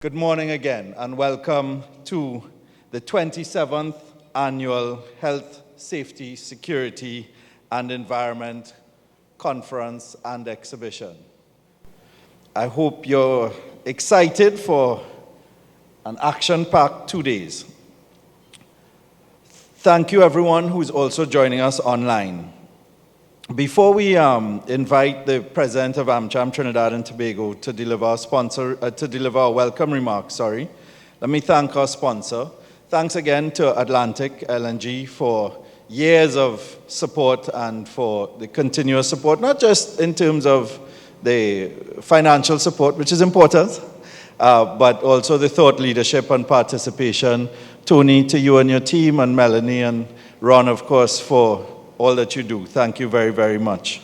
Good morning again, and welcome to the 27th Annual Health, Safety, Security, and Environment Conference and Exhibition. I hope you're excited for an action-packed 2 days. Thank you, everyone who's also joining us online. Before we invite the President of AMCHAM Trinidad and Tobago to deliver our welcome remarks, let me thank our sponsor. Thanks again to Atlantic LNG for years of support and for the continuous support, not just in terms of the financial support, which is important, but also the thought leadership and participation. Tony, to you and your team, and Melanie and Ron, of course, for all that you do. Thank you very, very much.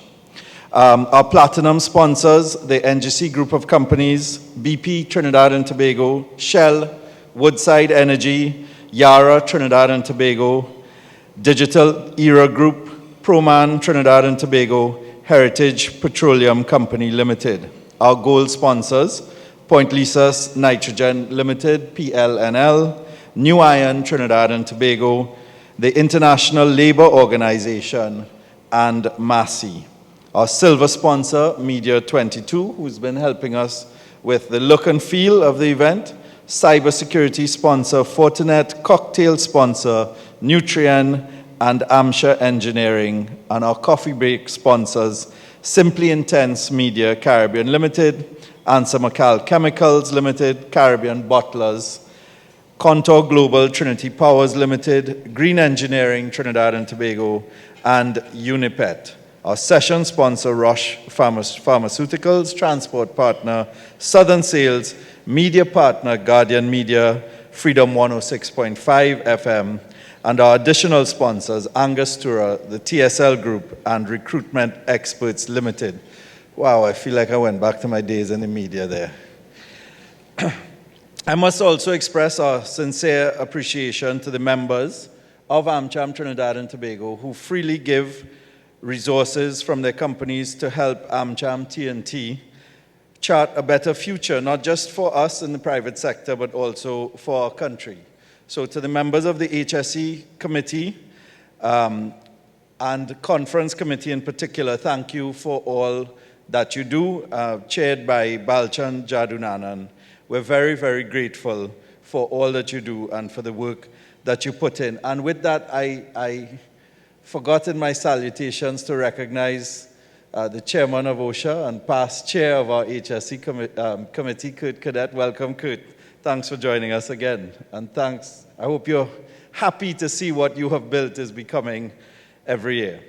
Our platinum sponsors, the NGC group of companies, BP Trinidad and Tobago, Shell, Woodside Energy, Yara Trinidad and Tobago, Digital Era Group, Proman Trinidad and Tobago, Heritage Petroleum Company Limited. Our gold sponsors, Point Lisas Nitrogen Limited, PLNL, New Iron Trinidad and Tobago, the International Labour Organization, and Massey. Our silver sponsor, Media 22, who's been helping us with the look and feel of the event, cybersecurity sponsor, Fortinet, cocktail sponsor, Nutrien, and Amsha Engineering, and our coffee break sponsors, Simply Intense Media Caribbean Limited, Ansa Macal Chemicals Limited, Caribbean Bottlers, Contour Global Trinity Powers Limited, Green Engineering Trinidad and Tobago, and Unipet. Our session sponsor, Roche Pharmaceuticals, transport partner, Southern Sales, media partner, Guardian Media, Freedom 106.5 FM, and our additional sponsors, Angostura, the TSL Group, and Recruitment Experts Limited. Wow, I feel like I went back to my days in the media there. I must also express our sincere appreciation to the members of AMCHAM Trinidad and Tobago who freely give resources from their companies to help AMCHAM T&T chart a better future, not just for us in the private sector, but also for our country. So to the members of the HSSE committee and conference committee in particular, thank you for all that you do, chaired by Balchan Jadunanan. We're very, very grateful for all that you do and for the work that you put in. And with that, I forgot in my salutations to recognize the chairman of OSHA and past chair of our HSSE committee, Kurt Cadet. Welcome, Kurt. Thanks for joining us again. And thanks. I hope you're happy to see what you have built is becoming every year.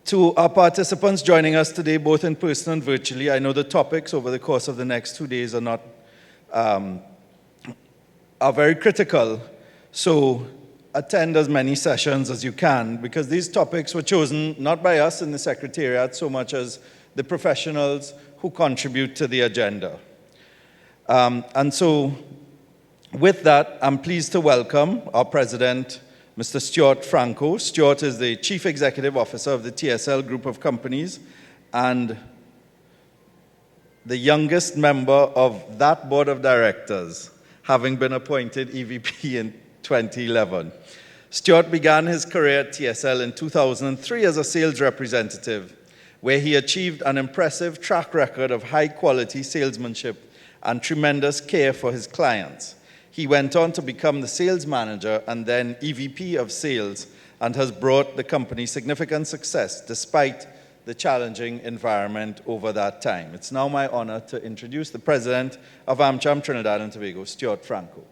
To our participants joining us today, both in person and virtually, I know the topics over the course of the next 2 days are very critical. So attend as many sessions as you can, because these topics were chosen not by us in the Secretariat so much as the professionals who contribute to the agenda. And so with that, I'm pleased to welcome our President, Mr. Stuart Franco. Stuart is the Chief Executive Officer of the TSL Group of Companies and the youngest member of that board of directors, having been appointed EVP in 2011. Stuart began his career at TSL in 2003 as a sales representative, where he achieved an impressive track record of high-quality salesmanship and tremendous care for his clients. He went on to become the sales manager and then EVP of sales, and has brought the company significant success despite the challenging environment over that time. It's now my honor to introduce the President of AMCHAM Trinidad and Tobago, Stuart Franco.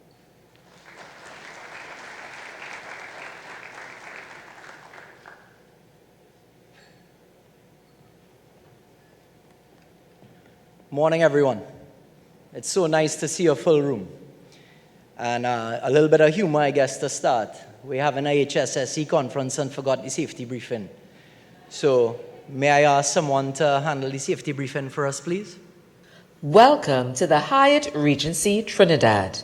Morning, everyone. It's so nice to see a full room. And a little bit of humor, I guess, to start. We have an HSSE conference and forgot the safety briefing. So may I ask someone to handle the safety briefing for us, please? Welcome to the Hyatt Regency Trinidad.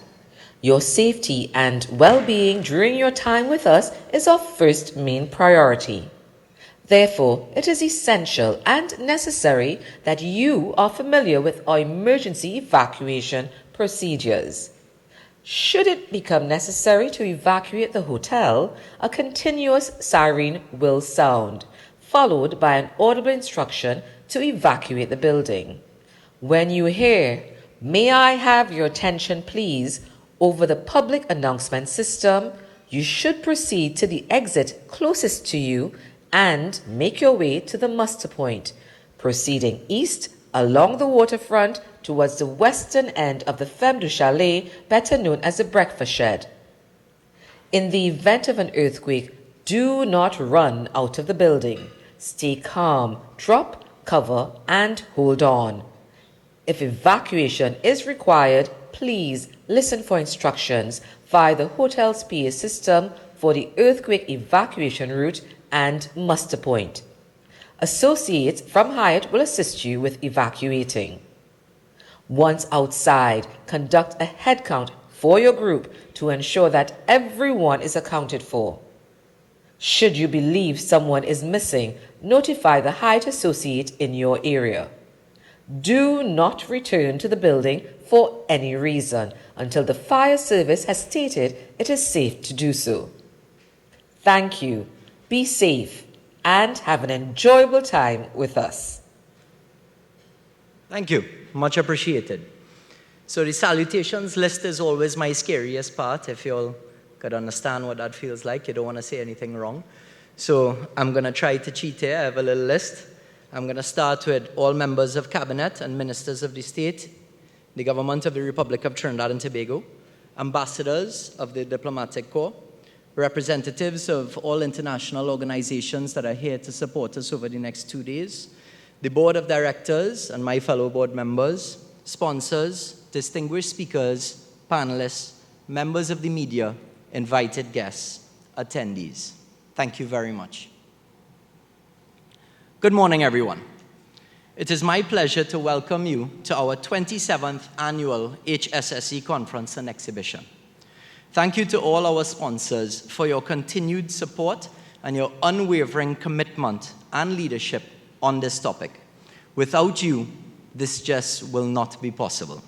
Your safety and well-being during your time with us is our first main priority. Therefore, it is essential and necessary that you are familiar with our emergency evacuation procedures. Should it become necessary to evacuate the hotel, a continuous siren will sound, followed by an audible instruction to evacuate the building. When you hear, "May I have your attention please," over the public announcement system, you should proceed to the exit closest to you and make your way to the muster point, proceeding east along the waterfront towards the western end of the Femme du Chalet, better known as the Breakfast Shed. In the event of an earthquake, do not run out of the building. Stay calm, drop, cover, and hold on. If evacuation is required, please listen for instructions via the hotel's PA system for the earthquake evacuation route and muster point. Associates from Hyatt will assist you with evacuating. Once outside, conduct a head count for your group to ensure that everyone is accounted for. Should you believe someone is missing, notify the Hyatt associate in your area. Do not return to the building for any reason until the fire service has stated it is safe to do so. Thank you. Be safe and have an enjoyable time with us. Thank you. Much appreciated. So the salutations list is always my scariest part. If you all could understand what that feels like, you don't want to say anything wrong. So I'm going to try to cheat here. I have a little list. I'm going to start with all members of cabinet and ministers of the state, the government of the Republic of Trinidad and Tobago, ambassadors of the diplomatic corps, representatives of all international organizations that are here to support us over the next 2 days, the board of directors and my fellow board members, sponsors, distinguished speakers, panelists, members of the media, invited guests, attendees. Thank you very much. Good morning, everyone. It is my pleasure to welcome you to our 27th annual HSSE conference and exhibition. Thank you to all our sponsors for your continued support and your unwavering commitment and leadership on this topic. Without you, this just will not be possible.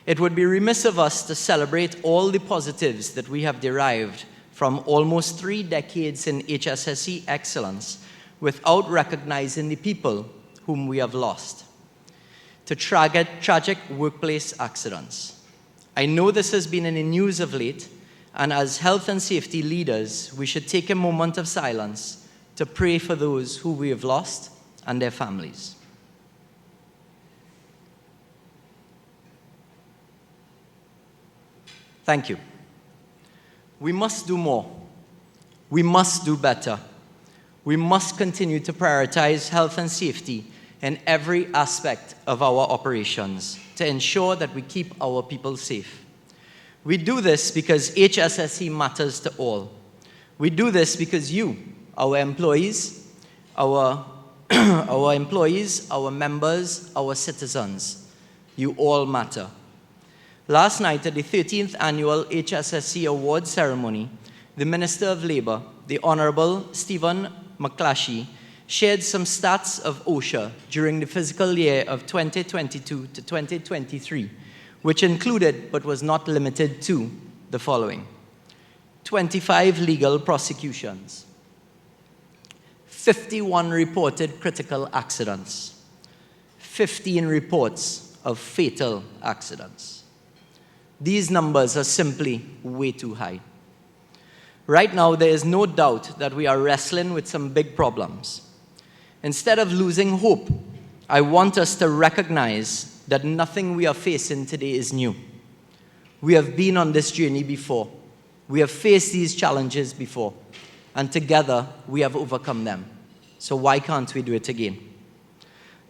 It would be remiss of us to celebrate all the positives that we have derived from almost 3 decades in HSSE excellence without recognizing the people whom we have lost to tragic workplace accidents. I know this has been in the news of late, and as health and safety leaders, we should take a moment of silence to pray for those who we have lost and their families. Thank you. We must do more. We must do better. We must continue to prioritize health and safety in every aspect of our operations to ensure that we keep our people safe. We do this because HSSE matters to all. We do this because you, our employees, our members, our citizens, you all matter. Last night at the 13th annual HSSE award ceremony, the Minister of Labour, the Honourable Stephen McClashy, shared some stats of OSHA during the fiscal year of 2022 to 2023, which included but was not limited to the following: 25 legal prosecutions, 51 reported critical accidents, 15 reports of fatal accidents. These numbers are simply way too high. Right now, there is no doubt that we are wrestling with some big problems. Instead of losing hope, I want us to recognize that nothing we are facing today is new. We have been on this journey before. We have faced these challenges before. And together, we have overcome them. So why can't we do it again?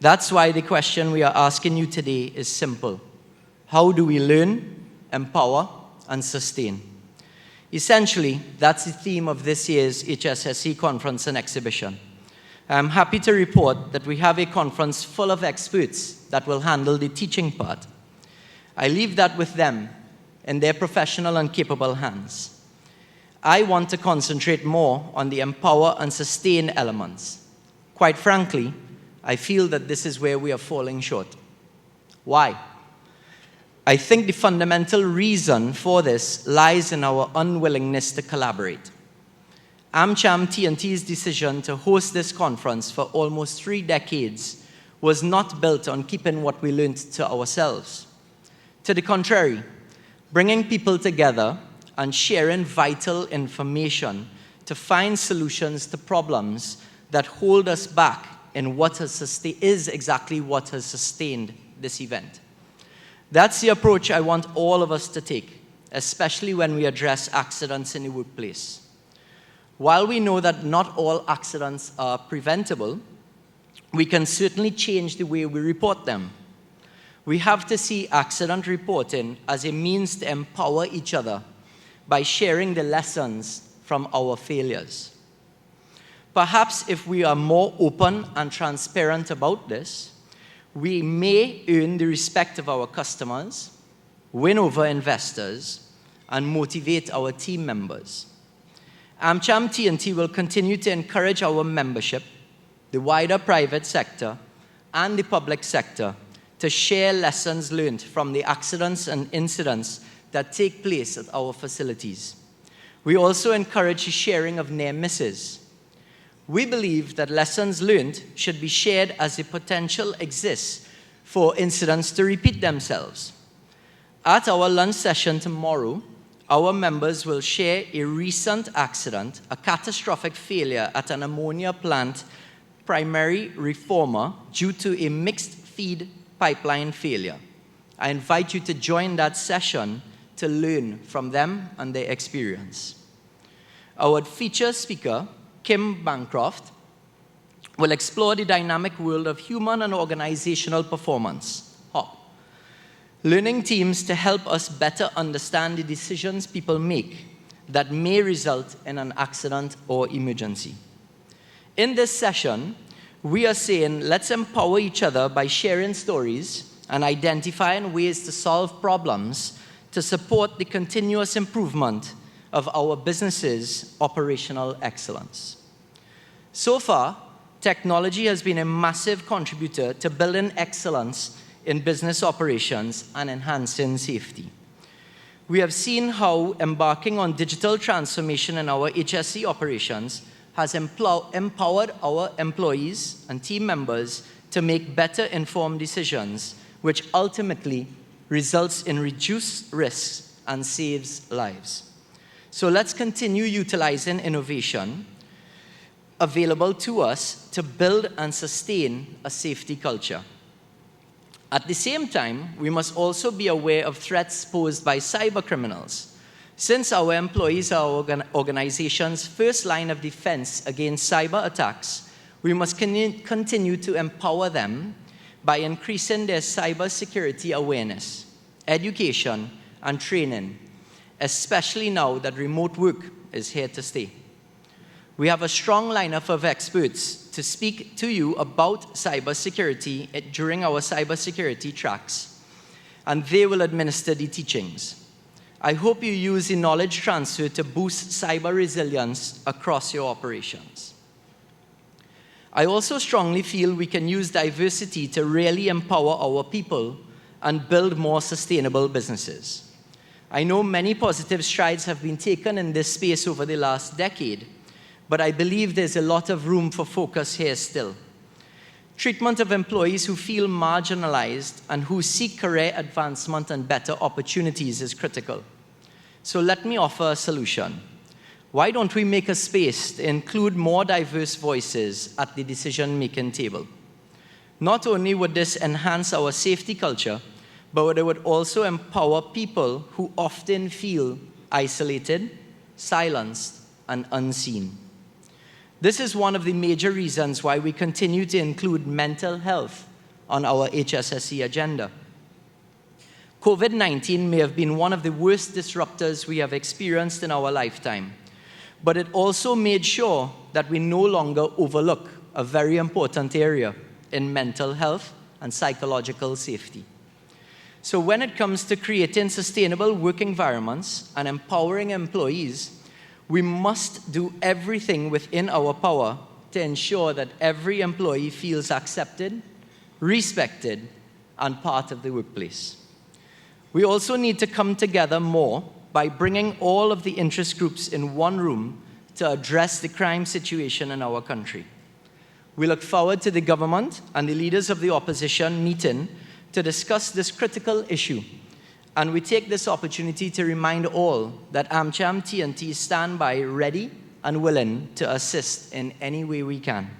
That's why the question we are asking you today is simple. How do we learn, empower, and sustain? Essentially, that's the theme of this year's HSSE conference and exhibition. I'm happy to report that we have a conference full of experts that will handle the teaching part. I leave that with them in their professional and capable hands. I want to concentrate more on the empower and sustain elements, Quite frankly, I feel that this is where we are falling short. Why? I think the fundamental reason for this lies in our unwillingness to collaborate. AMCHAM T&T's decision to host this conference for almost 3 decades was not built on keeping what we learned to ourselves. To the contrary, bringing people together and sharing vital information to find solutions to problems that hold us back in what is exactly what has sustained this event. That's the approach I want all of us to take, especially when we address accidents in the workplace. While we know that not all accidents are preventable, we can certainly change the way we report them. We have to see accident reporting as a means to empower each other by sharing the lessons from our failures. Perhaps if we are more open and transparent about this, we may earn the respect of our customers, win over investors, and motivate our team members. AMCHAM T&T will continue to encourage our membership, the wider private sector, and the public sector to share lessons learned from the accidents and incidents that take place at our facilities. We also encourage the sharing of near misses. We believe that lessons learned should be shared as the potential exists for incidents to repeat themselves. At our lunch session tomorrow, our members will share a recent accident, a catastrophic failure at an ammonia plant primary reformer due to a mixed feed pipeline failure. I invite you to join that session to learn from them and their experience. Our feature speaker, Kim Bancroft, will explore the dynamic world of human and organizational performance, HOP, learning teams to help us better understand the decisions people make that may result in an accident or emergency. In this session, we are saying let's empower each other by sharing stories and identifying ways to solve problems to support the continuous improvement of our business's operational excellence. So far, technology has been a massive contributor to building excellence in business operations and enhancing safety. We have seen how embarking on digital transformation in our HSE operations has empowered our employees and team members to make better informed decisions, which ultimately results in reduced risks and saves lives. So let's continue utilizing innovation available to us to build and sustain a safety culture. At the same time, we must also be aware of threats posed by cyber criminals. Since our employees are our organization's first line of defense against cyber attacks, we must continue to empower them by increasing their cybersecurity awareness, education, and training, especially now that remote work is here to stay. We have a strong lineup of experts to speak to you about cybersecurity during our cybersecurity tracks, and they will administer the teachings. I hope you use the knowledge transfer to boost cyber resilience across your operations. I also strongly feel we can use diversity to really empower our people and build more sustainable businesses. I know many positive strides have been taken in this space over the last decade, but I believe there's a lot of room for focus here still. Treatment of employees who feel marginalized and who seek career advancement and better opportunities is critical. So let me offer a solution. Why don't we make a space to include more diverse voices at the decision-making table? Not only would this enhance our safety culture, but it would also empower people who often feel isolated, silenced, and unseen. This is one of the major reasons why we continue to include mental health on our HSSE agenda. COVID-19 may have been one of the worst disruptors we have experienced in our lifetime, but it also made sure that we no longer overlook a very important area in mental health and psychological safety. So when it comes to creating sustainable work environments and empowering employees, we must do everything within our power to ensure that every employee feels accepted, respected, and part of the workplace. We also need to come together more by bringing all of the interest groups in one room to address the crime situation in our country. We look forward to the government and the leaders of the opposition meeting to discuss this critical issue. And we take this opportunity to remind all that AMCHAM T&T stand by ready and willing to assist in any way we can.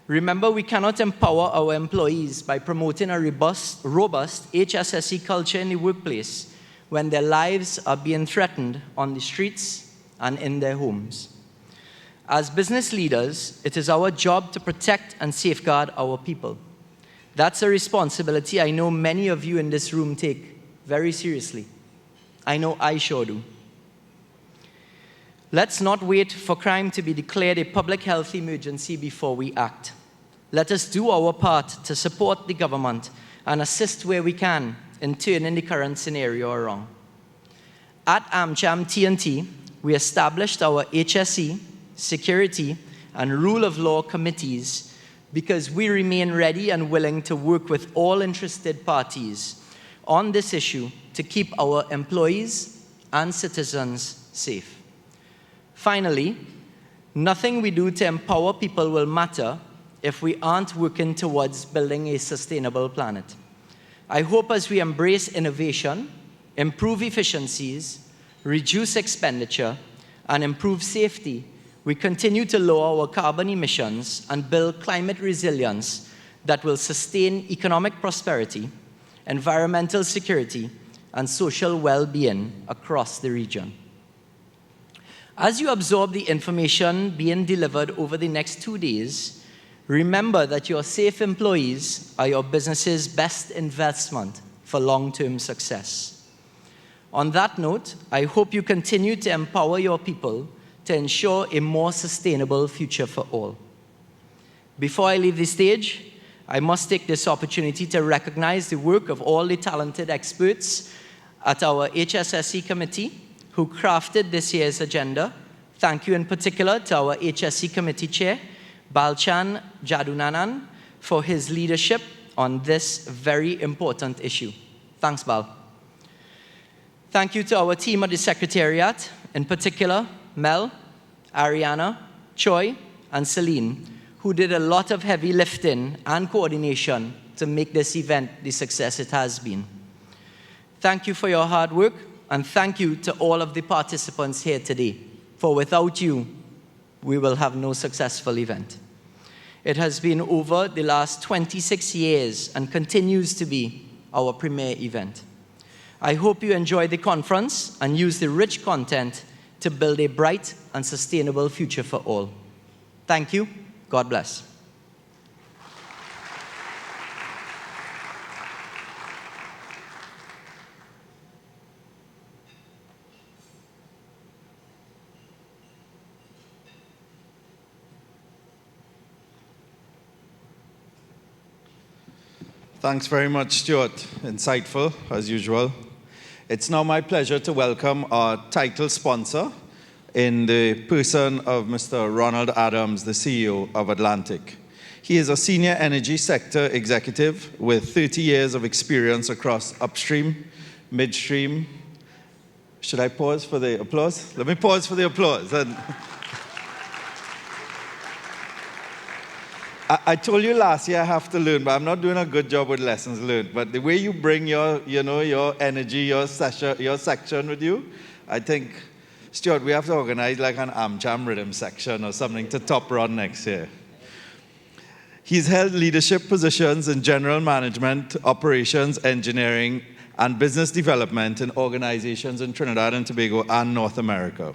Remember, we cannot empower our employees by promoting a robust HSSE culture in the workplace when their lives are being threatened on the streets and in their homes. As business leaders, it is our job to protect and safeguard our people. That's a responsibility I know many of you in this room take very seriously. I know I sure do. Let's not wait for crime to be declared a public health emergency before we act. Let us do our part to support the government and assist where we can in turning the current scenario around. At AMCHAM T&T, we established our HSE, security, and rule of law committees because we remain ready and willing to work with all interested parties on this issue to keep our employees and citizens safe. Finally, nothing we do to empower people will matter if we aren't working towards building a sustainable planet. I hope as we embrace innovation, improve efficiencies, reduce expenditure, and improve safety, we continue to lower our carbon emissions and build climate resilience that will sustain economic prosperity, environmental security, and social well-being across the region. As you absorb the information being delivered over the next 2 days, remember that your safe employees are your business's best investment for long-term success. On that note, I hope you continue to empower your people to ensure a more sustainable future for all. Before I leave the stage, I must take this opportunity to recognize the work of all the talented experts at our HSSE committee who crafted this year's agenda. Thank you in particular to our HSE committee chair, Balchan Jadunanan, for his leadership on this very important issue. Thanks, Bal. Thank you to our team at the Secretariat, in particular, Mel, Ariana, Choi, and Celine, who did a lot of heavy lifting and coordination to make this event the success it has been. Thank you for your hard work, and thank you to all of the participants here today, for without you, we will have no successful event. It has been over the last 26 years and continues to be our premier event. I hope you enjoy the conference and use the rich content to build a bright and sustainable future for all. Thank you. God bless. Thanks very much, Stuart. Insightful, as usual. It's now my pleasure to welcome our title sponsor in the person of Mr. Ronald Adams, the CEO of Atlantic. He is a senior energy sector executive with 30 years of experience across upstream, midstream. Should I pause for the applause? Let me pause for the applause. I told you last year I have to learn, but I'm not doing a good job with lessons learned. But the way you bring your energy, your section with you, I think, Stuart, we have to organize like an AMCHAM rhythm section or something to top run next year. He's held leadership positions in general management, operations, engineering, and business development in organizations in Trinidad and Tobago and North America.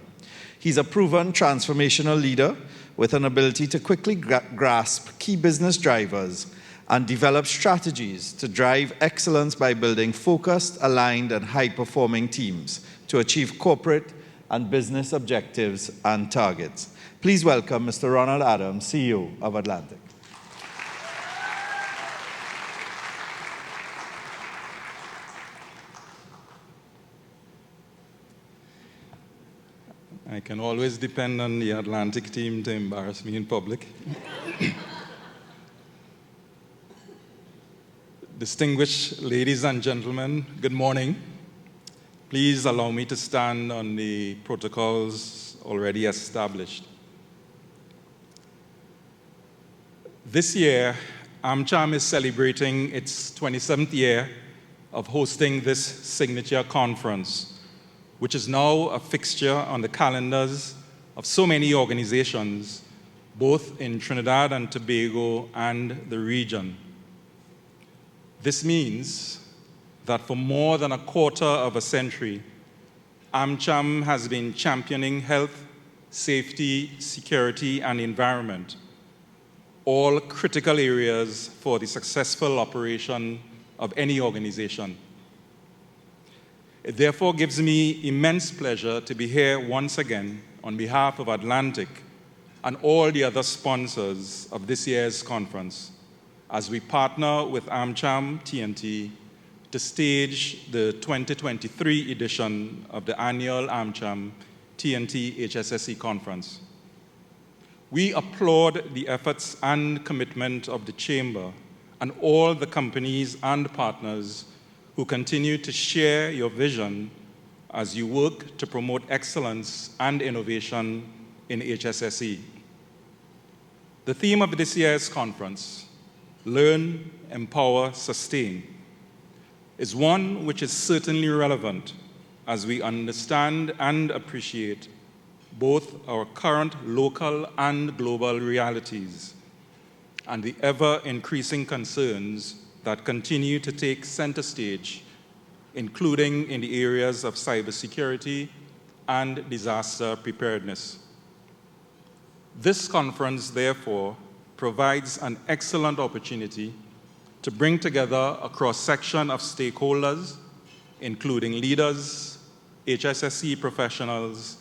He's a proven transformational leader with an ability to quickly grasp key business drivers and develop strategies to drive excellence by building focused, aligned, and high-performing teams to achieve corporate and business objectives and targets. Please welcome Mr. Ronald Adams, CEO of Atlantic. I can always depend on the Atlantic team to embarrass me in public. Distinguished ladies and gentlemen, good morning. Please allow me to stand on the protocols already established. This year, AMCHAM is celebrating its 27th year of hosting this signature conference, which is now a fixture on the calendars of so many organizations, both in Trinidad and Tobago and the region. This means that for more than a quarter of a century, AMCHAM has been championing health, safety, security, and environment, all critical areas for the successful operation of any organization. It therefore gives me immense pleasure to be here once again on behalf of Atlantic and all the other sponsors of this year's conference as we partner with AMCHAM T&T to stage the 2023 edition of the annual AMCHAM T&T HSSE conference. We applaud the efforts and commitment of the Chamber and all the companies and partners who continue to share your vision as you work to promote excellence and innovation in HSSE. The theme of this year's conference, Learn, Empower, Sustain, is one which is certainly relevant as we understand and appreciate both our current local and global realities and the ever-increasing concerns that continue to take center stage, including in the areas of cybersecurity and disaster preparedness. This conference, therefore, provides an excellent opportunity to bring together a cross-section of stakeholders, including leaders, HSSE professionals,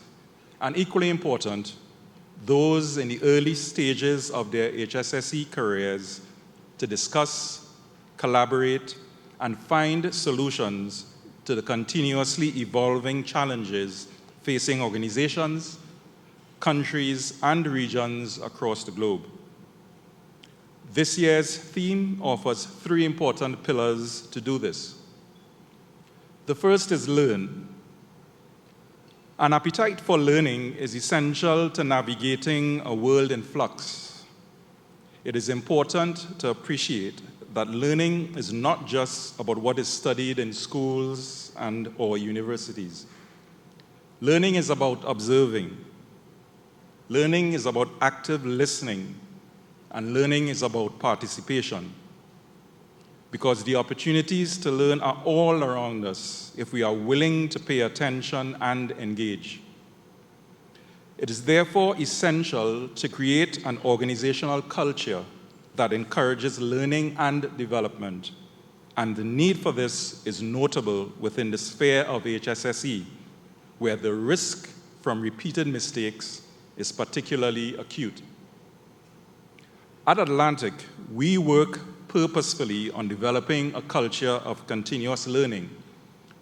and equally important, those in the early stages of their HSSE careers to discuss, collaborate, and find solutions to the continuously evolving challenges facing organizations, countries, and regions across the globe. This year's theme offers three important pillars to do this. The first is learn. An appetite for learning is essential to navigating a world in flux. It is important to appreciate that learning is not just about what is studied in schools or universities. Learning is about observing. Learning is about active listening. And learning is about participation. Because the opportunities to learn are all around us if we are willing to pay attention and engage. It is therefore essential to create an organizational culture that encourages learning and development, and the need for this is notable within the sphere of HSSE, where the risk from repeated mistakes is particularly acute. At Atlantic, we work purposefully on developing a culture of continuous learning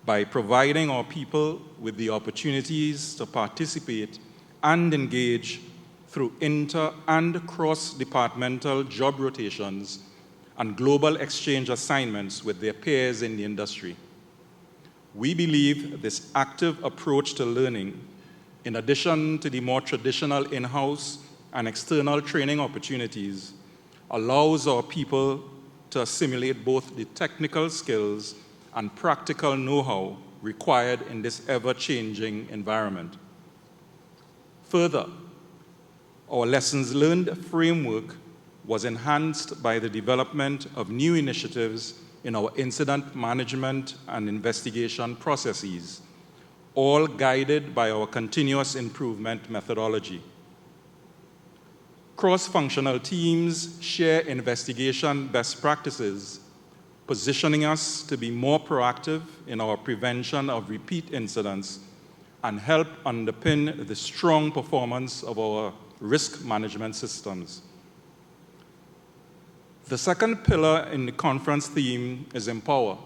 by providing our people with the opportunities to participate and engage through inter- and cross-departmental job rotations and global exchange assignments with their peers in the industry. We believe this active approach to learning, in addition to the more traditional in-house and external training opportunities, allows our people to assimilate both the technical skills and practical know-how required in this ever-changing environment. Further, our lessons learned framework was enhanced by the development of new initiatives in our incident management and investigation processes, all guided by our continuous improvement methodology. Cross-functional teams share investigation best practices, positioning us to be more proactive in our prevention of repeat incidents and help underpin the strong performance of our risk management systems. The second pillar in the conference theme is empower.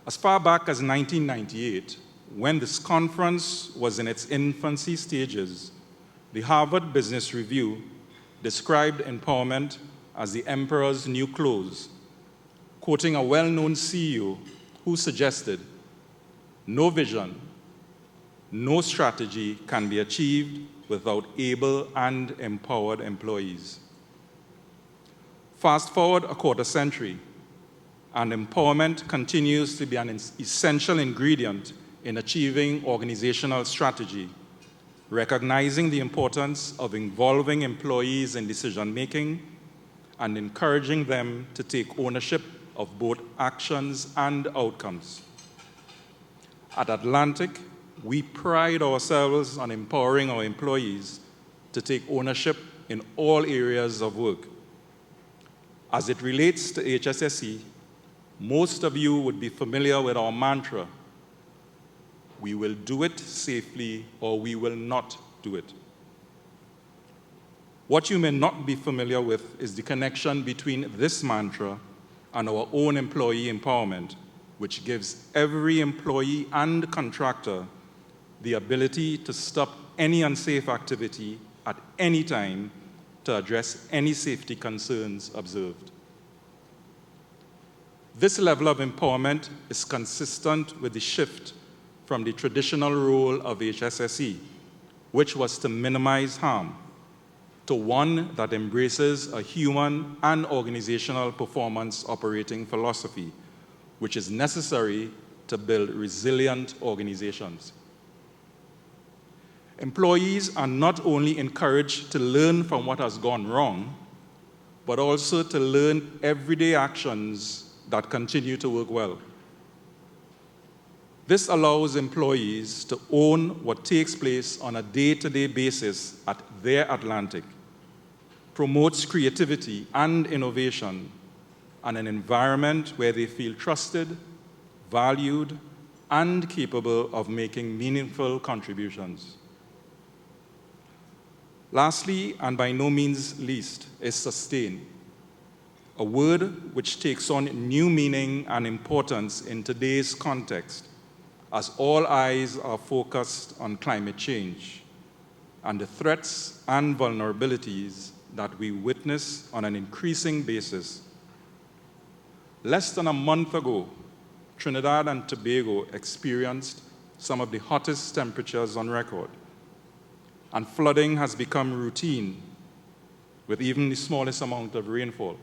As far back as 1998, when this conference was in its infancy stages, the Harvard Business Review described empowerment as the emperor's new clothes, quoting a well-known CEO who suggested, "No vision, no strategy can be achieved without able and empowered employees." Fast forward a quarter century, and empowerment continues to be an essential ingredient in achieving organizational strategy, recognizing the importance of involving employees in decision-making and encouraging them to take ownership of both actions and outcomes. At Atlantic, we pride ourselves on empowering our employees to take ownership in all areas of work. As it relates to HSSE, most of you would be familiar with our mantra: we will do it safely or we will not do it. What you may not be familiar with is the connection between this mantra and our own employee empowerment, which gives every employee and contractor the ability to stop any unsafe activity at any time to address any safety concerns observed. This level of empowerment is consistent with the shift from the traditional role of HSSE, which was to minimize harm, to one that embraces a human and organizational performance operating philosophy, which is necessary to build resilient organizations. Employees are not only encouraged to learn from what has gone wrong, but also to learn everyday actions that continue to work well. This allows employees to own what takes place on a day-to-day basis at their Atlantic, promotes creativity and innovation, and an environment where they feel trusted, valued, and capable of making meaningful contributions. Lastly, and by no means least, is sustain, a word which takes on new meaning and importance in today's context, as all eyes are focused on climate change and the threats and vulnerabilities that we witness on an increasing basis. Less than a month ago, Trinidad and Tobago experienced some of the hottest temperatures on record, and flooding has become routine with even the smallest amount of rainfall.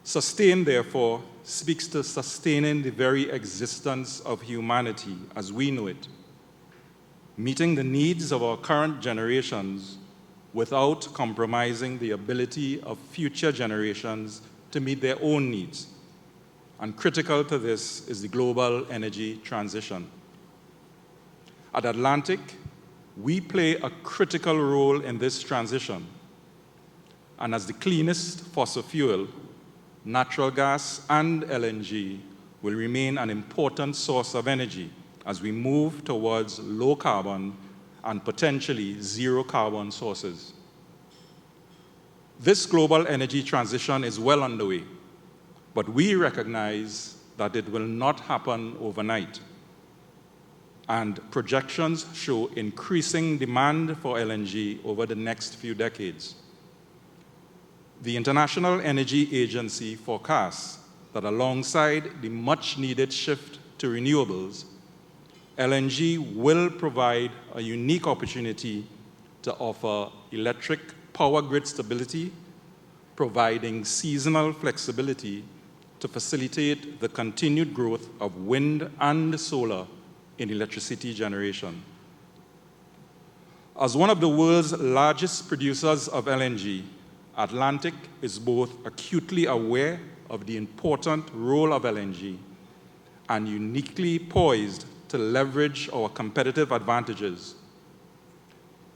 Sustain, therefore, speaks to sustaining the very existence of humanity as we know it, meeting the needs of our current generations without compromising the ability of future generations to meet their own needs. And critical to this is the global energy transition. At Atlantic, we play a critical role in this transition. And as the cleanest fossil fuel, natural gas and LNG will remain an important source of energy as we move towards low carbon and potentially zero carbon sources. This global energy transition is well underway, but we recognize that it will not happen overnight. And projections show increasing demand for LNG over the next few decades. The International Energy Agency forecasts that alongside the much-needed shift to renewables, LNG will provide a unique opportunity to offer electric power grid stability, providing seasonal flexibility to facilitate the continued growth of wind and solar in electricity generation. As one of the world's largest producers of LNG, Atlantic is both acutely aware of the important role of LNG and uniquely poised to leverage our competitive advantages.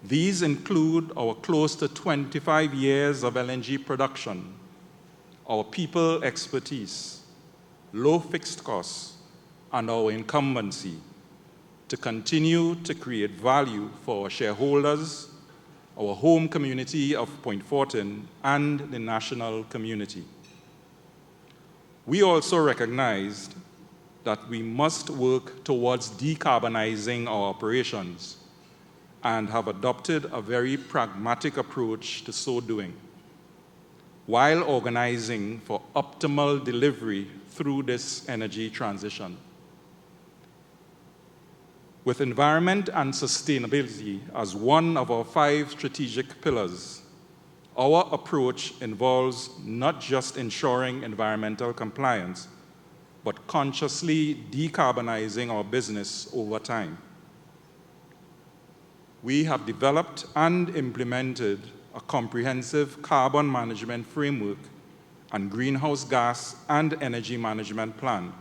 These include our close to 25 years of LNG production, our people expertise, low fixed costs, and our incumbency to continue to create value for our shareholders, our home community of Point Fortin, and the national community. We also recognized that we must work towards decarbonizing our operations and have adopted a very pragmatic approach to so doing, while organizing for optimal delivery through this energy transition. With environment and sustainability as one of our 5 strategic pillars, our approach involves not just ensuring environmental compliance, but consciously decarbonizing our business over time. We have developed and implemented a comprehensive carbon management framework and greenhouse gas and energy management plan,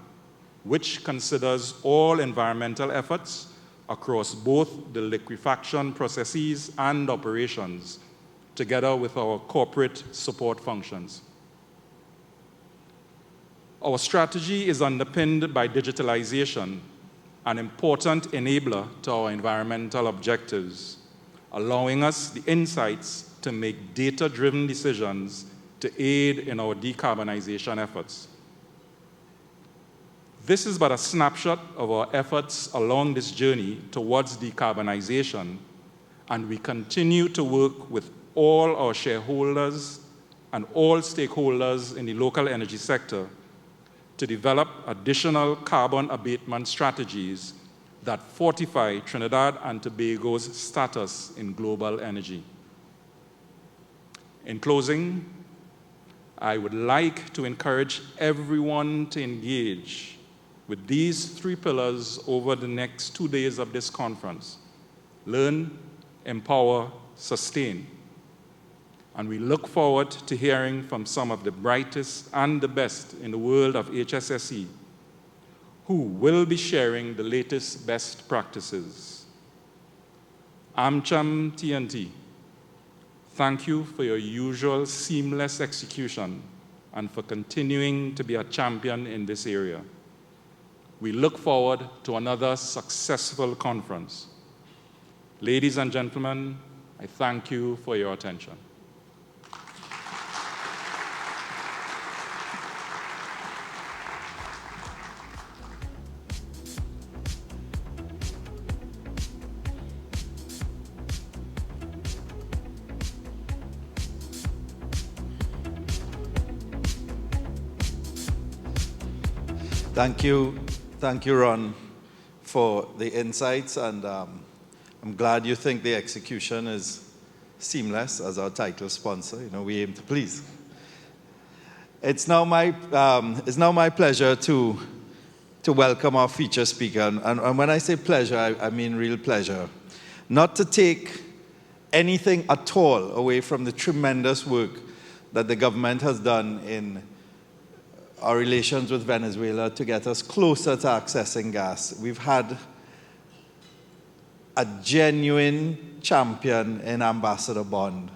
which considers all environmental efforts across both the liquefaction processes and operations, together with our corporate support functions. Our strategy is underpinned by digitalization, an important enabler to our environmental objectives, allowing us the insights to make data-driven decisions to aid in our decarbonization efforts. This is but a snapshot of our efforts along this journey towards decarbonization, and we continue to work with all our shareholders and all stakeholders in the local energy sector to develop additional carbon abatement strategies that fortify Trinidad and Tobago's status in global energy. In closing, I would like to encourage everyone to engage with these 3 pillars over the next 2 days of this conference: learn, empower, sustain. And we look forward to hearing from some of the brightest and the best in the world of HSSE, who will be sharing the latest best practices. AMCHAM T&T, thank you for your usual seamless execution and for continuing to be a champion in this area. We look forward to another successful conference. Ladies and gentlemen, I thank you for your attention. Thank you, Ron, for the insights, and I'm glad you think the execution is seamless as our title sponsor. You know, we aim to please. It's now my pleasure to welcome our feature speaker, and when I say pleasure, I mean real pleasure. Not to take anything at all away from the tremendous work that the government has done in our relations with Venezuela to get us closer to accessing gas. We've had a genuine champion in Ambassador Bond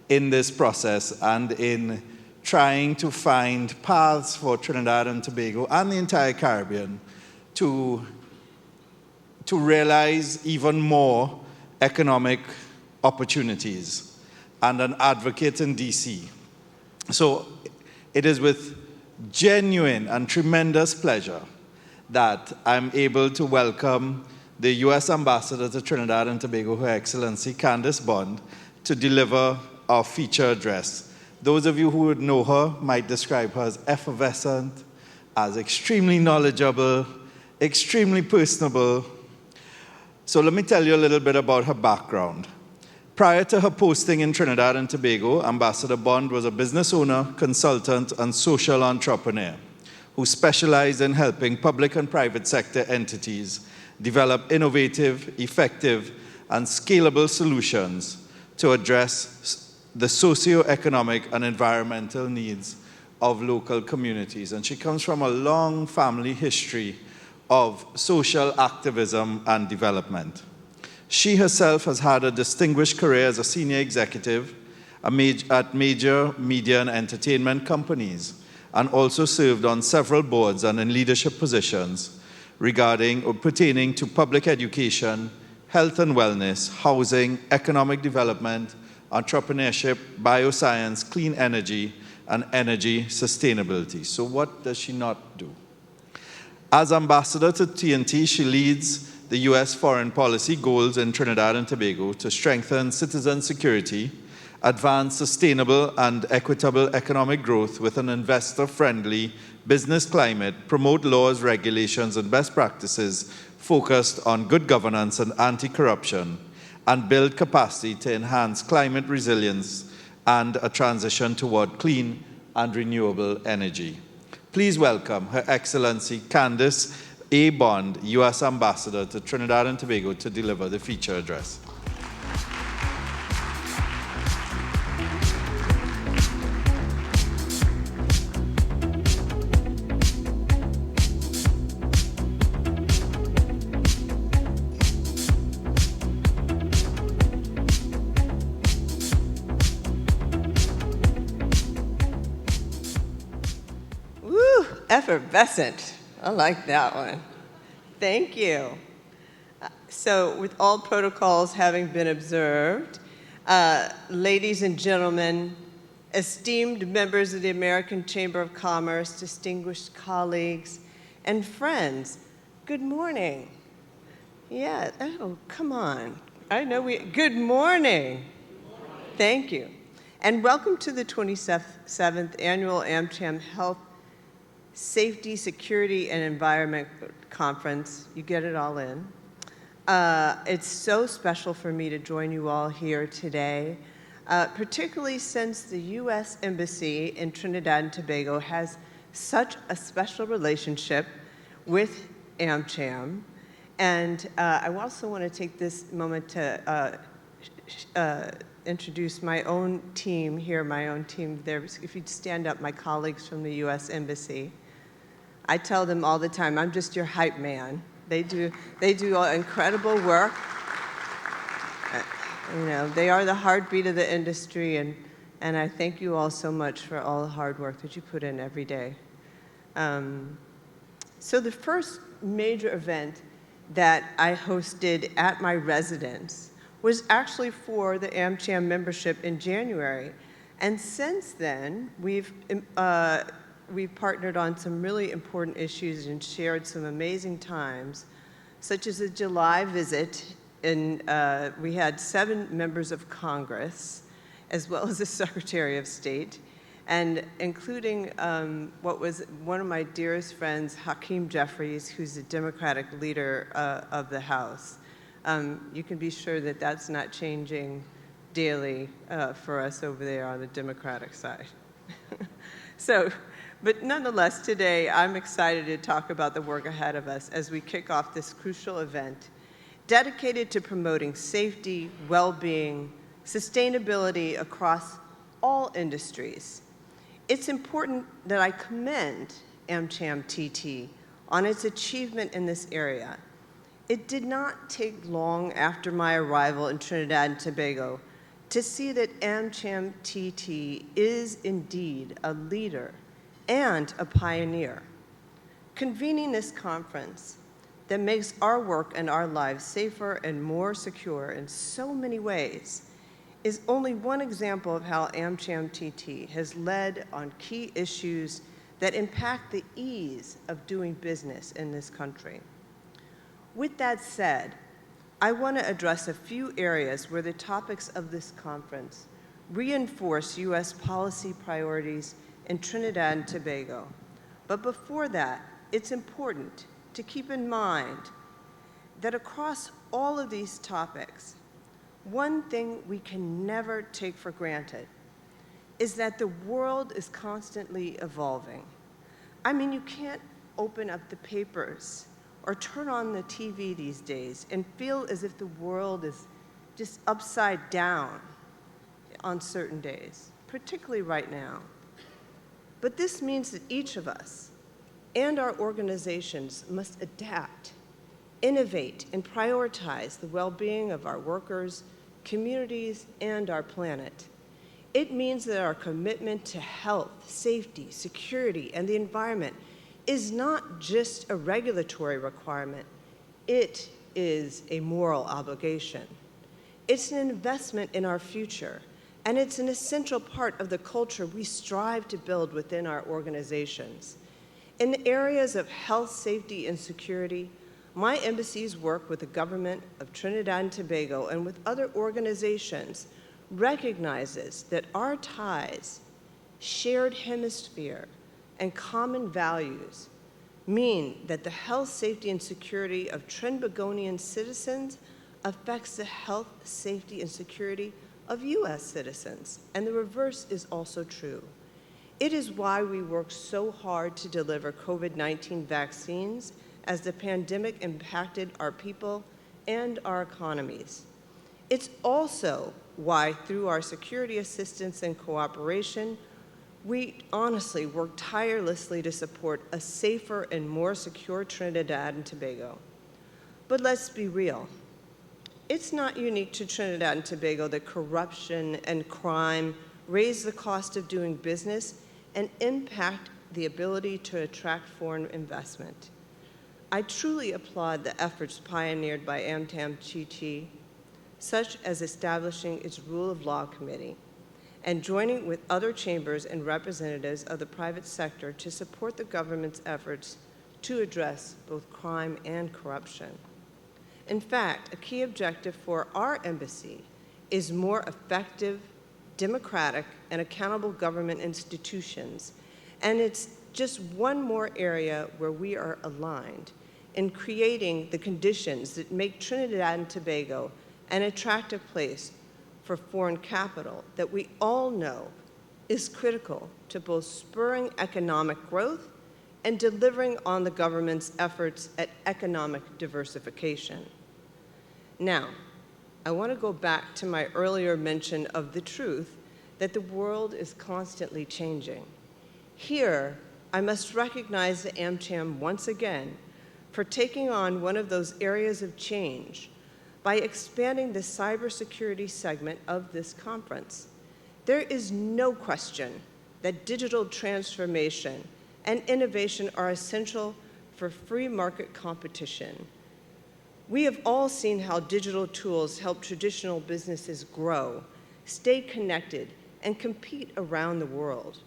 in this process and in trying to find paths for Trinidad and Tobago and the entire Caribbean to realize even more economic opportunities, and an advocate in DC. So it is with genuine and tremendous pleasure that I'm able to welcome the U.S. Ambassador to Trinidad and Tobago, Her Excellency Candice Bond, to deliver our feature address. Those of you who would know her might describe her as effervescent, as extremely knowledgeable, extremely personable. So let me tell you a little bit about her background. Prior to her posting in Trinidad and Tobago, Ambassador Bond was a business owner, consultant, and social entrepreneur who specialized in helping public and private sector entities develop innovative, effective, and scalable solutions to address the socio-economic and environmental needs of local communities. And she comes from a long family history of social activism and development. She herself has had a distinguished career as a senior executive at major media and entertainment companies, and also served on several boards and in leadership positions regarding or pertaining to public education, health and wellness, housing, economic development, entrepreneurship, bioscience, clean energy, and energy sustainability. So what does she not do? As ambassador to T&T, she leads the U.S. foreign policy goals in Trinidad and Tobago to strengthen citizen security, advance sustainable and equitable economic growth with an investor-friendly business climate, promote laws, regulations, and best practices focused on good governance and anti-corruption, and build capacity to enhance climate resilience and a transition toward clean and renewable energy. Please welcome Her Excellency Candace A. Bond, U.S. Ambassador to Trinidad and Tobago, to deliver the feature address. Woo, effervescent. I like that one. Thank you. So, with all protocols having been observed, ladies and gentlemen, esteemed members of the American Chamber of Commerce, distinguished colleagues, and friends, good morning. Yeah, oh, come on. I know good morning. Thank you. And welcome to the 27th Annual AMCHAM Health, Safety, Security, and Environment Conference. You get it all in. It's so special for me to join you all here today, particularly since the U.S. Embassy in Trinidad and Tobago has such a special relationship with AMCHAM. And I also want to take this moment to introduce my own team here, my own team there. If you'd stand up, my colleagues from the U.S. Embassy. I tell them all the time, I'm just your hype man. They do incredible work. You know, they are the heartbeat of the industry, and I thank you all so much for all the hard work that you put in every day. So the first major event that I hosted at my residence was actually for the AMCHAM membership in January. And since then, we've partnered on some really important issues and shared some amazing times, such as a July visit. We had 7 members of Congress, as well as the Secretary of State, and including what was one of my dearest friends, Hakeem Jeffries, who's the Democratic leader of the House. You can be sure that that's not changing daily for us over there on the Democratic side. But nonetheless, today I'm excited to talk about the work ahead of us as we kick off this crucial event dedicated to promoting safety, well-being, sustainability across all industries. It's important that I commend AMCHAM T&T on its achievement in this area. It did not take long after my arrival in Trinidad and Tobago to see that AMCHAM T&T is indeed a leader and a pioneer. Convening this conference that makes our work and our lives safer and more secure in so many ways is only one example of how AMCHAM T&T has led on key issues that impact the ease of doing business in this country. With that said, I want to address a few areas where the topics of this conference reinforce U.S. policy priorities in Trinidad and Tobago. But before that, it's important to keep in mind that across all of these topics, one thing we can never take for granted is that the world is constantly evolving. I mean, you can't open up the papers or turn on the TV these days and feel as if the world is just upside down on certain days, particularly right now. But this means that each of us and our organizations must adapt, innovate, and prioritize the well-being of our workers, communities, and our planet. It means that our commitment to health, safety, security, and the environment is not just a regulatory requirement, it is a moral obligation. It's an investment in our future, and it's an essential part of the culture we strive to build within our organizations. In the areas of health, safety, and security, my embassies work with the government of Trinidad and Tobago and with other organizations recognizes that our ties, shared hemisphere, and common values mean that the health, safety, and security of Trinbagonian citizens affects the health, safety, and security of U.S. citizens, and the reverse is also true. It is why we work so hard to deliver COVID-19 vaccines as the pandemic impacted our people and our economies. It's also why, through our security assistance and cooperation, we honestly work tirelessly to support a safer and more secure Trinidad and Tobago. But let's be real. It's not unique to Trinidad and Tobago that corruption and crime raise the cost of doing business and impact the ability to attract foreign investment. I truly applaud the efforts pioneered by AMCHAM T&T, such as establishing its Rule of Law Committee and joining with other chambers and representatives of the private sector to support the government's efforts to address both crime and corruption. In fact, a key objective for our embassy is more effective, democratic, and accountable government institutions, and it's just one more area where we are aligned in creating the conditions that make Trinidad and Tobago an attractive place for foreign capital that we all know is critical to both spurring economic growth and delivering on the government's efforts at economic diversification. Now, I want to go back to my earlier mention of the truth that the world is constantly changing. Here, I must recognize the AMCHAM once again for taking on one of those areas of change by expanding the cybersecurity segment of this conference. There is no question that digital transformation and innovation are essential for free market competition. We have all seen how digital tools help traditional businesses grow, stay connected, and compete around the world.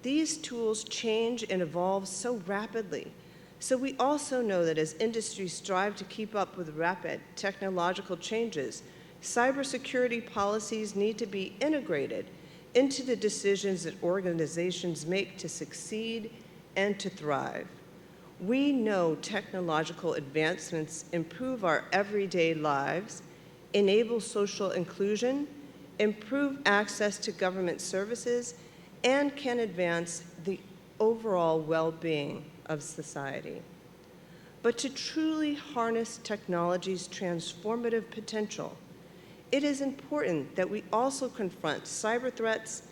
These tools change and evolve so rapidly. So we also know that as industries strive to keep up with rapid technological changes, cybersecurity policies need to be integrated into the decisions that organizations make to succeed and to thrive. We know technological advancements improve our everyday lives, enable social inclusion, improve access to government services, and can advance the overall well-being of society. But to truly harness technology's transformative potential, it is important that we also confront cyber threats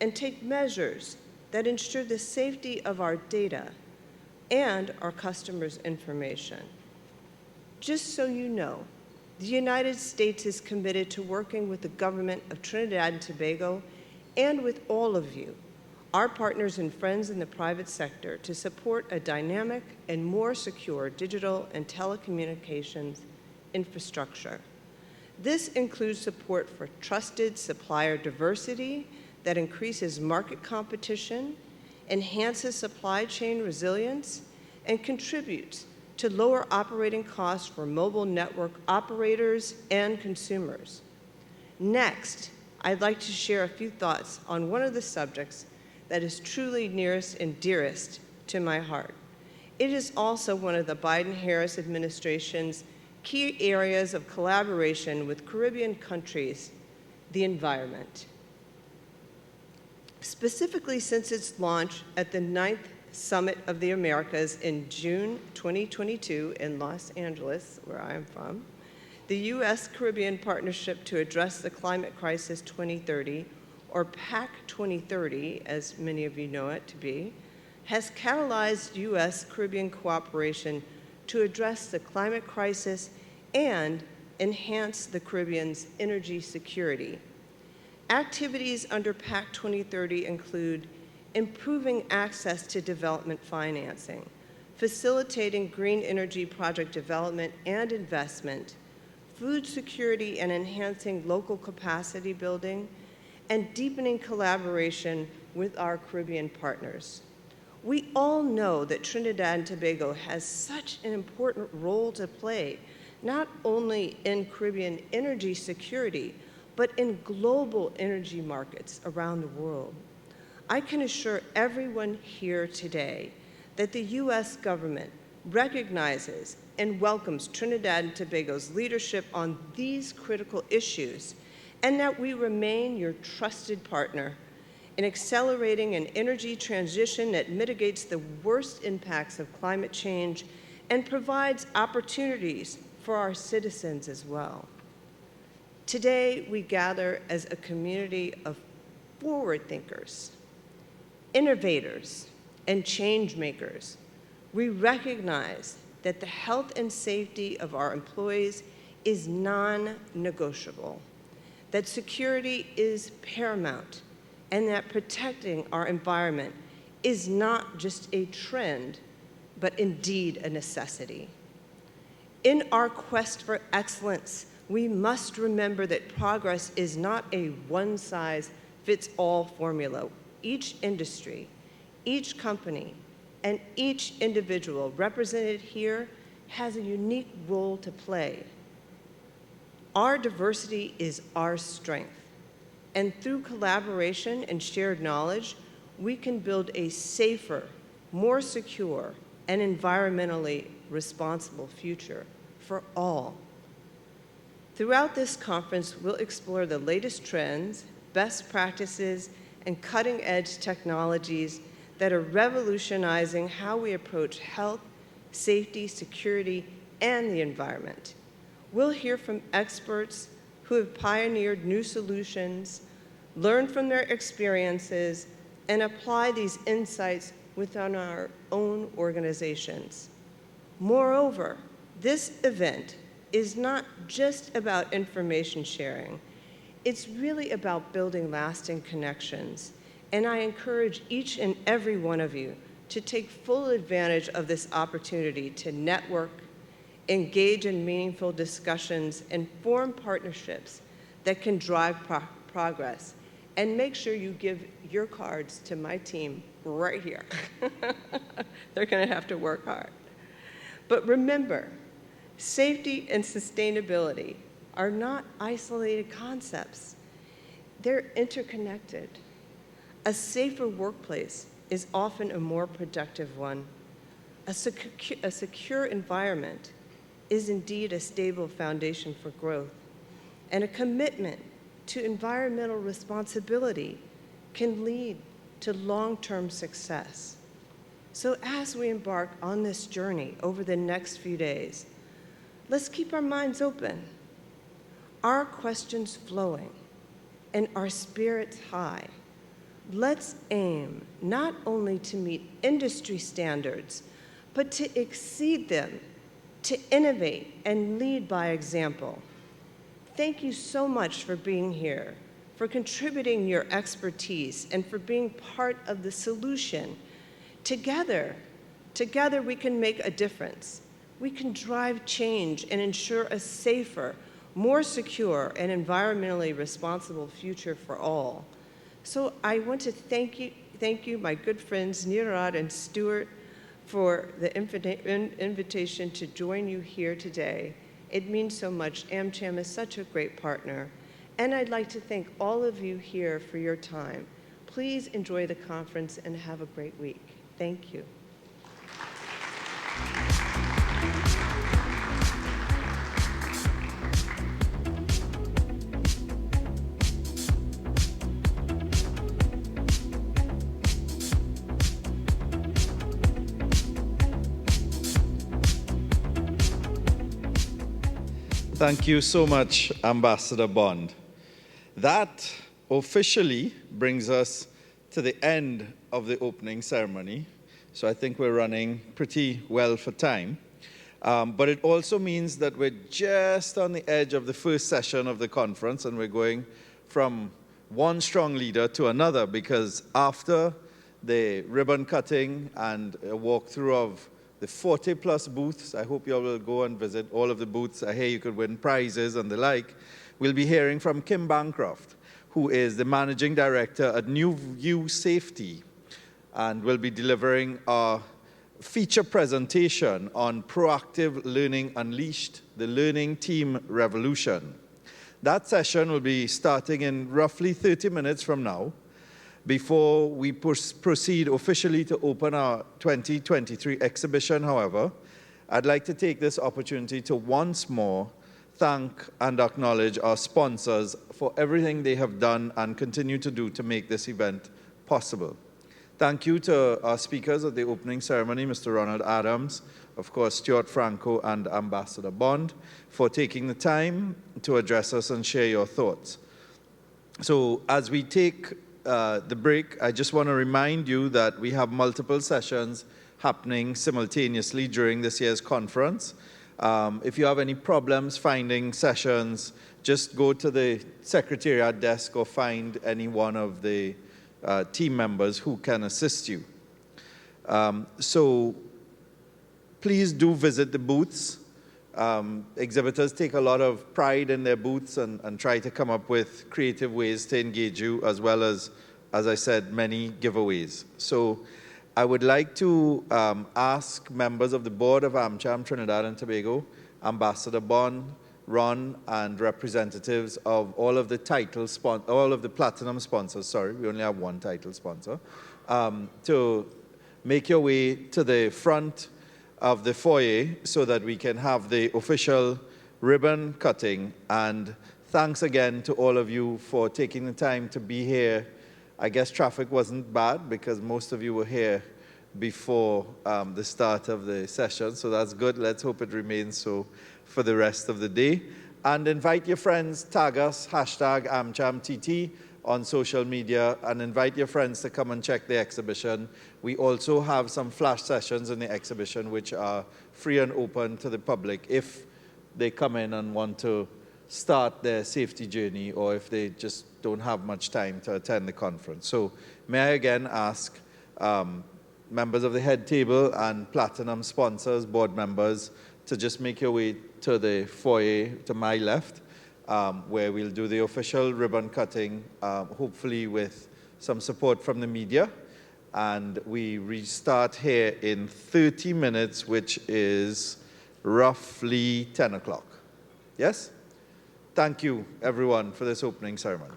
and take measures that ensure the safety of our data and our customers' information. Just so you know, the United States is committed to working with the government of Trinidad and Tobago and with all of you, our partners and friends in the private sector, to support a dynamic and more secure digital and telecommunications infrastructure. This includes support for trusted supplier diversity that increases market competition, enhances supply chain resilience, and contributes to lower operating costs for mobile network operators and consumers. Next, I'd like to share a few thoughts on one of the subjects that is truly nearest and dearest to my heart. It is also one of the Biden-Harris administration's key areas of collaboration with Caribbean countries, the environment. Specifically, since its launch at the 9th Summit of the Americas in June 2022 in Los Angeles, where I am from, the U.S.-Caribbean Partnership to Address the Climate Crisis 2030, or PAC 2030, as many of you know it to be, has catalyzed U.S.-Caribbean cooperation to address the climate crisis and enhance the Caribbean's energy security. Activities under PAC 2030 include improving access to development financing, facilitating green energy project development and investment, food security and enhancing local capacity building, and deepening collaboration with our Caribbean partners. We all know that Trinidad and Tobago has such an important role to play, not only in Caribbean energy security, but in global energy markets around the world. I can assure everyone here today that the U.S. government recognizes and welcomes Trinidad and Tobago's leadership on these critical issues, and that we remain your trusted partner in accelerating an energy transition that mitigates the worst impacts of climate change and provides opportunities for our citizens as well. Today, we gather as a community of forward thinkers, innovators, and change makers. We recognize that the health and safety of our employees is non-negotiable, that security is paramount, and that protecting our environment is not just a trend, but indeed a necessity. In our quest for excellence, we must remember that progress is not a one-size-fits-all formula. Each industry, each company, and each individual represented here has a unique role to play. Our diversity is our strength, and through collaboration and shared knowledge, we can build a safer, more secure, and environmentally responsible future for all. Throughout this conference, we'll explore the latest trends, best practices, and cutting-edge technologies that are revolutionizing how we approach health, safety, security, and the environment. We'll hear from experts who have pioneered new solutions, learn from their experiences, and apply these insights within our own organizations. Moreover, this event is not just about information sharing. It's really about building lasting connections. And I encourage each and every one of you to take full advantage of this opportunity to network, engage in meaningful discussions, and form partnerships that can drive progress. And make sure you give your cards to my team right here. They're going to have to work hard. But remember, safety and sustainability are not isolated concepts. They're interconnected. A safer workplace is often a more productive one. A secure environment is indeed a stable foundation for growth. And a commitment to environmental responsibility can lead to long-term success. So as we embark on this journey over the next few days, let's keep our minds open, our questions flowing, and our spirits high. Let's aim not only to meet industry standards, but to exceed them, to innovate and lead by example. Thank you so much for being here, for contributing your expertise, and for being part of the solution. Together we can make a difference. We can drive change and ensure a safer, more secure, and environmentally responsible future for all. So I want to thank you, my good friends Nirad and Stuart, for the invitation to join you here today. It means so much. AMCHAM is such a great partner. And I'd like to thank all of you here for your time. Please enjoy the conference and have a great week. Thank you. Thank you so much, Ambassador Bond. That officially brings us to the end of the opening ceremony. So I think we're running pretty well for time. But it also means that we're just on the edge of the first session of the conference, and we're going from one strong leader to another, because after the ribbon cutting and a walkthrough of the 40-plus booths, I hope you all will go and visit all of the booths. I hear you could win prizes and the like. We'll be hearing from Kim Bancroft, who is the Managing Director at New View Safety. and will be delivering a feature presentation on Proactive Learning Unleashed, the Learning Team Revolution. That session will be starting in roughly 30 minutes from now. Before we proceed officially to open our 2023 exhibition, however, I'd like to take this opportunity to once more thank and acknowledge our sponsors for everything they have done and continue to do to make this event possible. Thank you to our speakers at the opening ceremony, Mr. Ronald Adams, of course, Stuart Franco, and Ambassador Bond, for taking the time to address us and share your thoughts. So as we take the break, I just want to remind you that we have multiple sessions happening simultaneously during this year's conference. If you have any problems finding sessions, just go to the Secretariat desk or find any one of the team members who can assist you. So please do visit the booths. Exhibitors take a lot of pride in their booths and try to come up with creative ways to engage you, as well as I said, many giveaways. So I would like to ask members of the board of AMCHAM Trinidad and Tobago, Ambassador Bond, Ron, and representatives of all of the platinum sponsors, sorry, we only have one title sponsor, to make your way to the front of the foyer so that we can have the official ribbon cutting. And thanks again to all of you for taking the time to be here. I guess traffic wasn't bad because most of you were here before the start of the session, so that's good. Let's hope it remains so for the rest of the day. And invite your friends, tag us, hashtag AMCHAM T&T on social media, and invite your friends to come and check the exhibition. We also have some flash sessions in the exhibition which are free and open to the public if they come in and want to start their safety journey, or if they just don't have much time to attend the conference. So may I again ask members of the head table and platinum sponsors, board members, to just make your way to the foyer to my left, where we'll do the official ribbon cutting, hopefully with some support from the media. And we restart here in 30 minutes, which is roughly 10 o'clock. Yes? Thank you, everyone, for this opening ceremony.